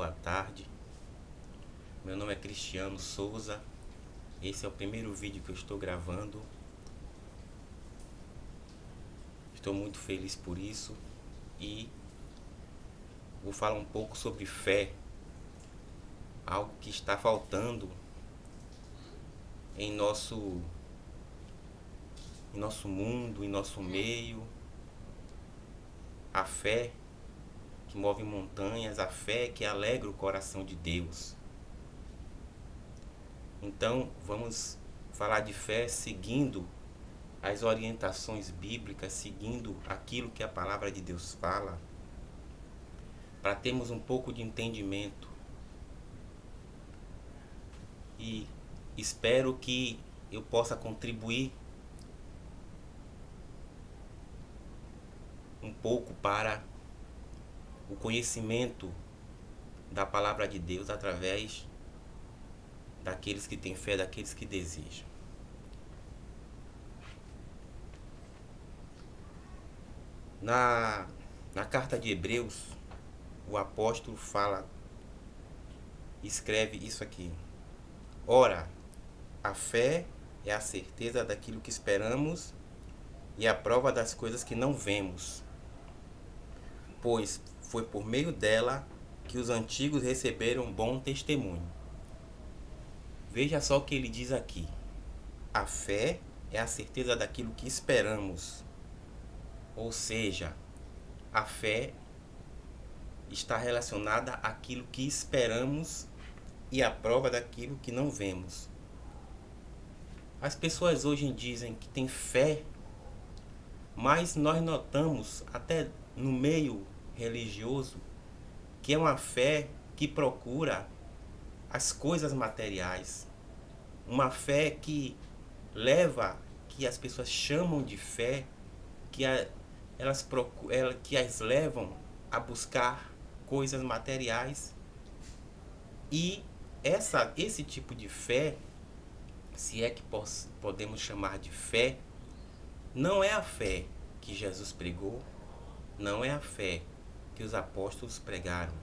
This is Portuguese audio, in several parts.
boa tarde. Meu nome é Cristiano Souza. Esse é o primeiro vídeo que eu estou gravando. Estou muito feliz por isso e vou falar um pouco sobre fé, algo que está faltando em nosso mundo, em nosso meio. A fé que move montanhas, a fé que alegra o coração de Deus. Então, vamos falar de fé seguindo as orientações bíblicas, seguindo aquilo que a palavra de Deus fala, para termos um pouco de entendimento. E espero que eu possa contribuir um pouco para o conhecimento da palavra de Deus através daqueles que têm fé, daqueles que desejam. Na carta de Hebreus, o apóstolo escreve isso aqui: ora, a fé é a certeza daquilo que esperamos e a prova das coisas que não vemos, pois foi por meio dela que os antigos receberam bom testemunho. Veja só o que ele diz aqui: a fé é a certeza daquilo que esperamos. Ou seja, a fé está relacionada àquilo que esperamos e à prova daquilo que não vemos. As pessoas hoje dizem que têm fé, mas nós notamos, até no meio religioso, que é uma fé que procura as coisas materiais. Uma fé que que as pessoas chamam de fé, que as levam a buscar coisas materiais. E esse tipo de fé, se é que podemos chamar de fé, não é a fé que Jesus pregou, não é a fé que os apóstolos pregaram.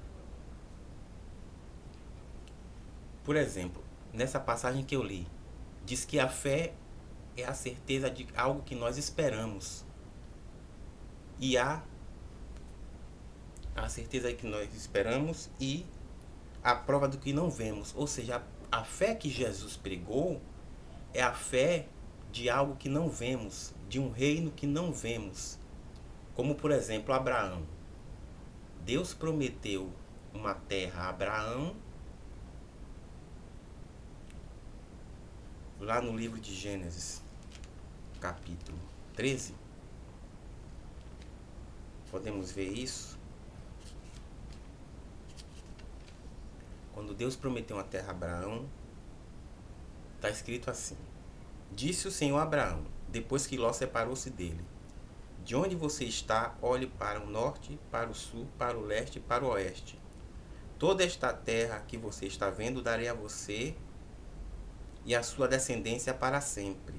Por exemplo, nessa passagem que eu li, diz que a fé é a certeza de algo que nós esperamos. E há a certeza que nós esperamos e a prova do que não vemos. Ou seja, a fé que Jesus pregou é a fé de algo que não vemos, de um reino que não vemos. Como, por exemplo, Abraão. Deus prometeu uma terra a Abraão, lá no livro de Gênesis, capítulo 13. Podemos ver isso. Quando Deus prometeu uma terra a Abraão, está escrito assim: disse o Senhor a Abraão, depois que Ló separou-se dele: de onde você está, olhe para o norte, para o sul, para o leste e para o oeste. Toda esta terra que você está vendo darei a você e a sua descendência para sempre.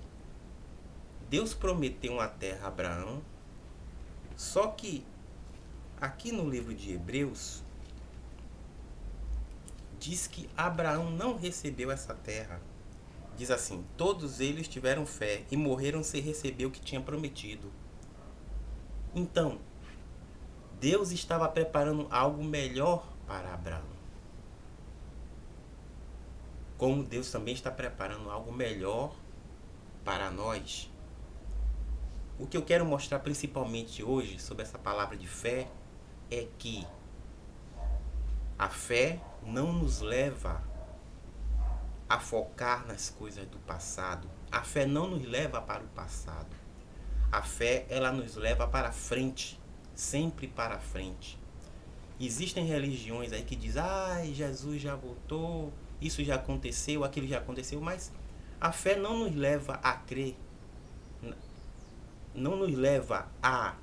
Deus prometeu uma terra a Abraão, só que aqui no livro de Hebreus diz que Abraão não recebeu essa terra. Diz assim: todos eles tiveram fé e morreram sem receber o que tinha prometido. Então, Deus estava preparando algo melhor para Abraão. Como Deus também está preparando algo melhor para nós. O que eu quero mostrar principalmente hoje sobre essa palavra de fé é que a fé não nos leva a focar nas coisas do passado. A fé não nos leva para o passado. A fé, ela nos leva para frente, sempre para frente. Existem religiões aí que dizem: ai, Jesus já voltou, isso já aconteceu, aquilo já aconteceu, mas a fé não nos leva a crer, não nos leva a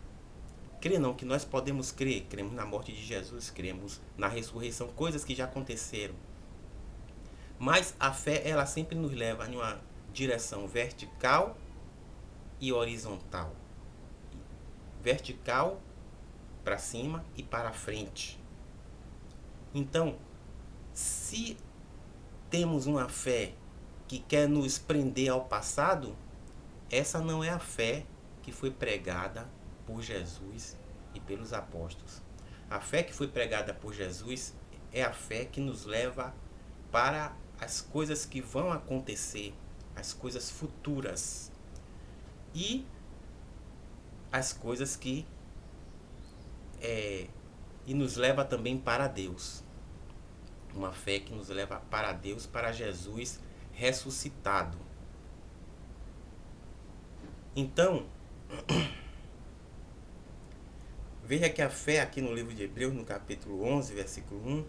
crer, não, que nós podemos crer. Cremos na morte de Jesus, cremos na ressurreição, coisas que já aconteceram. Mas a fé, ela sempre nos leva em uma direção vertical e horizontal. Vertical para cima e para frente. Então, se temos uma fé que quer nos prender ao passado, essa não é a fé que foi pregada por Jesus e pelos apóstolos. A fé que foi pregada por Jesus é a fé que nos leva para as coisas que vão acontecer, as coisas futuras e as coisas que e nos leva também para Deus. Uma fé que nos leva para Deus, para Jesus ressuscitado. Então, veja que a fé aqui no livro de Hebreus, no capítulo 11, versículo 1,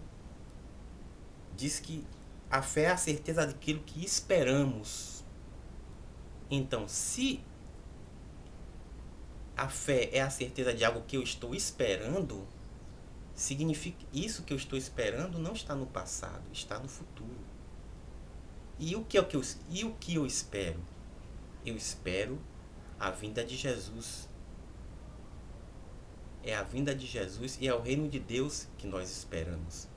diz que a fé é a certeza daquilo que esperamos. Então, se a fé é a certeza de algo que eu estou esperando, significa isso que eu estou esperando não está no passado, está no futuro. E o que eu espero? Eu espero a vinda de Jesus. É a vinda de Jesus e é o reino de Deus que nós esperamos.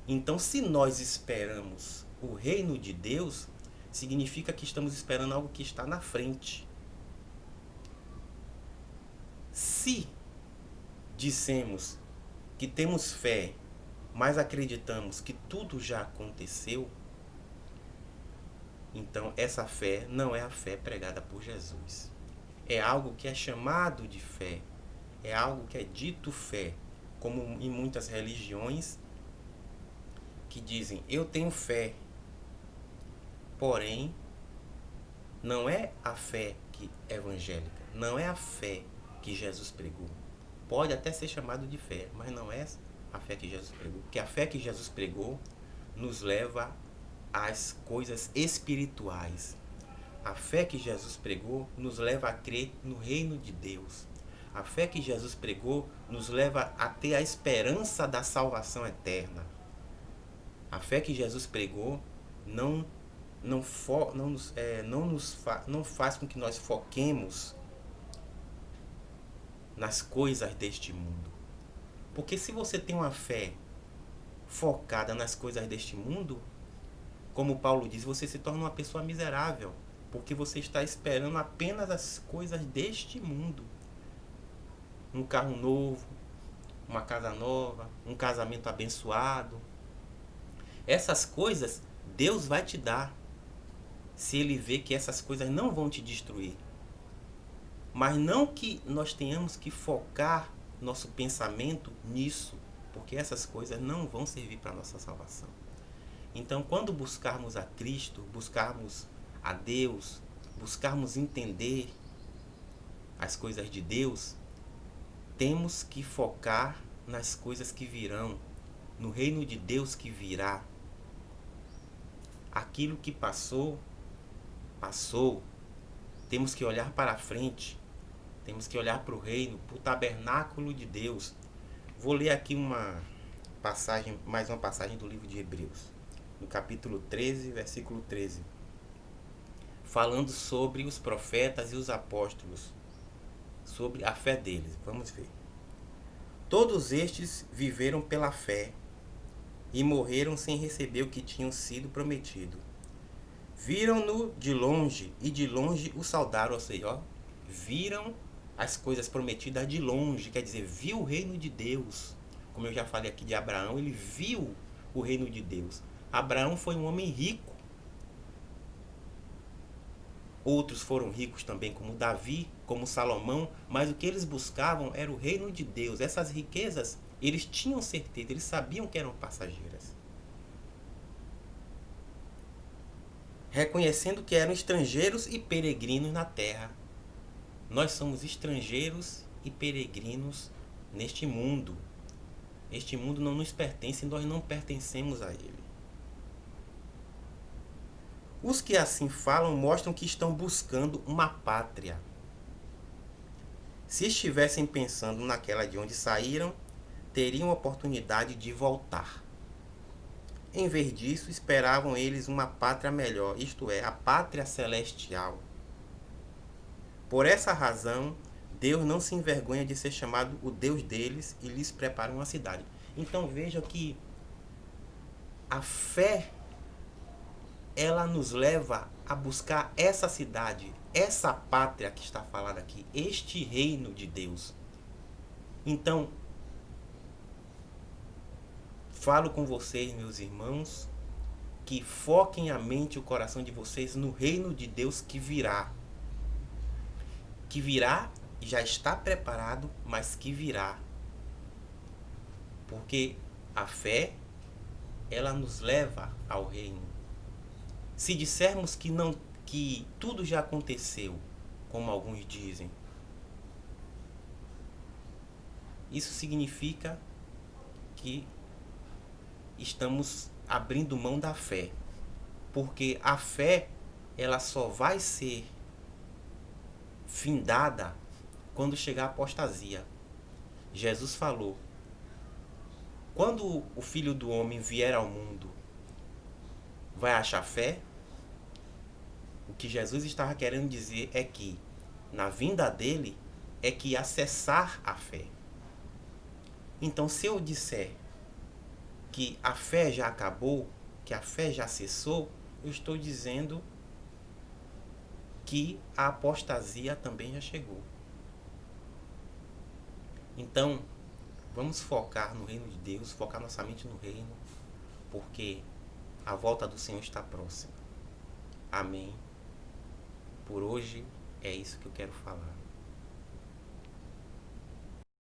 Então, se nós esperamos o reino de Deus, significa que estamos esperando algo que está na frente. Se dissemos que temos fé, mas acreditamos que tudo já aconteceu, então essa fé não é a fé pregada por Jesus. É algo que é chamado de fé, é algo que é dito fé, como em muitas religiões que dizem, eu tenho fé, porém não é a fé evangélica, não é a fé que Jesus pregou. Pode até ser chamado de fé, mas não é a fé que Jesus pregou. Porque a fé que Jesus pregou nos leva às coisas espirituais. A fé que Jesus pregou nos leva a crer no reino de Deus. A fé que Jesus pregou nos leva a ter a esperança da salvação eterna. A fé que Jesus pregou não faz com que nós foquemos nas coisas deste mundo. Porque se você tem uma fé focada nas coisas deste mundo, como Paulo diz, você se torna uma pessoa miserável, porque você está esperando apenas as coisas deste mundo. Um carro novo, uma casa nova, um casamento abençoado. Essas coisas Deus vai te dar, se Ele vê que essas coisas não vão te destruir. Mas não que nós tenhamos que focar nosso pensamento nisso, porque essas coisas não vão servir para a nossa salvação. Então, quando buscarmos a Cristo, buscarmos a Deus, buscarmos entender as coisas de Deus, temos que focar nas coisas que virão, no reino de Deus que virá. Aquilo que passou, passou. Temos que olhar para frente. Temos que olhar para o reino, para o tabernáculo de Deus. Vou ler aqui mais uma passagem do livro de Hebreus, no capítulo 13, versículo 13. Falando sobre os profetas e os apóstolos, sobre a fé deles. Vamos ver. Todos estes viveram pela fé e morreram sem receber o que tinham sido prometido. Viram-no de longe e de longe o saudaram, ou seja, viram as coisas prometidas de longe, quer dizer, viu o reino de Deus. Como eu já falei aqui de Abraão, ele viu o reino de Deus. Abraão foi um homem rico. Outros foram ricos também, como Davi, como Salomão, mas o que eles buscavam era o reino de Deus. Essas riquezas, eles tinham certeza, eles sabiam que eram passageiras. Reconhecendo que eram estrangeiros e peregrinos na terra. Nós somos estrangeiros e peregrinos neste mundo. Este mundo não nos pertence, nós não pertencemos a ele. Os que assim falam mostram que estão buscando uma pátria. Se estivessem pensando naquela de onde saíram, teriam oportunidade de voltar. Em vez disso, esperavam eles uma pátria melhor, isto é, a pátria celestial. Por essa razão, Deus não se envergonha de ser chamado o Deus deles e lhes prepara uma cidade. Então veja que a fé, ela nos leva a buscar essa cidade, essa pátria que está falada aqui, este reino de Deus. Então, falo com vocês, meus irmãos, que foquem a mente e o coração de vocês no reino de Deus que virá. Que virá, já está preparado, mas que virá. Porque a fé, ela nos leva ao reino. Se dissermos que tudo já aconteceu, como alguns dizem, isso significa que estamos abrindo mão da fé. Porque a fé, ela só vai ser findada quando chegar a apostasia. Jesus falou: quando o Filho do Homem vier ao mundo, vai achar fé? O que Jesus estava querendo dizer é que, na vinda dele, é que ia cessar a fé. Então, se eu disser que a fé já acabou, que a fé já cessou, eu estou dizendo que a apostasia também já chegou. Então, vamos focar no reino de Deus, focar nossa mente no reino, porque a volta do Senhor está próxima. Amém. Por hoje é isso que eu quero falar.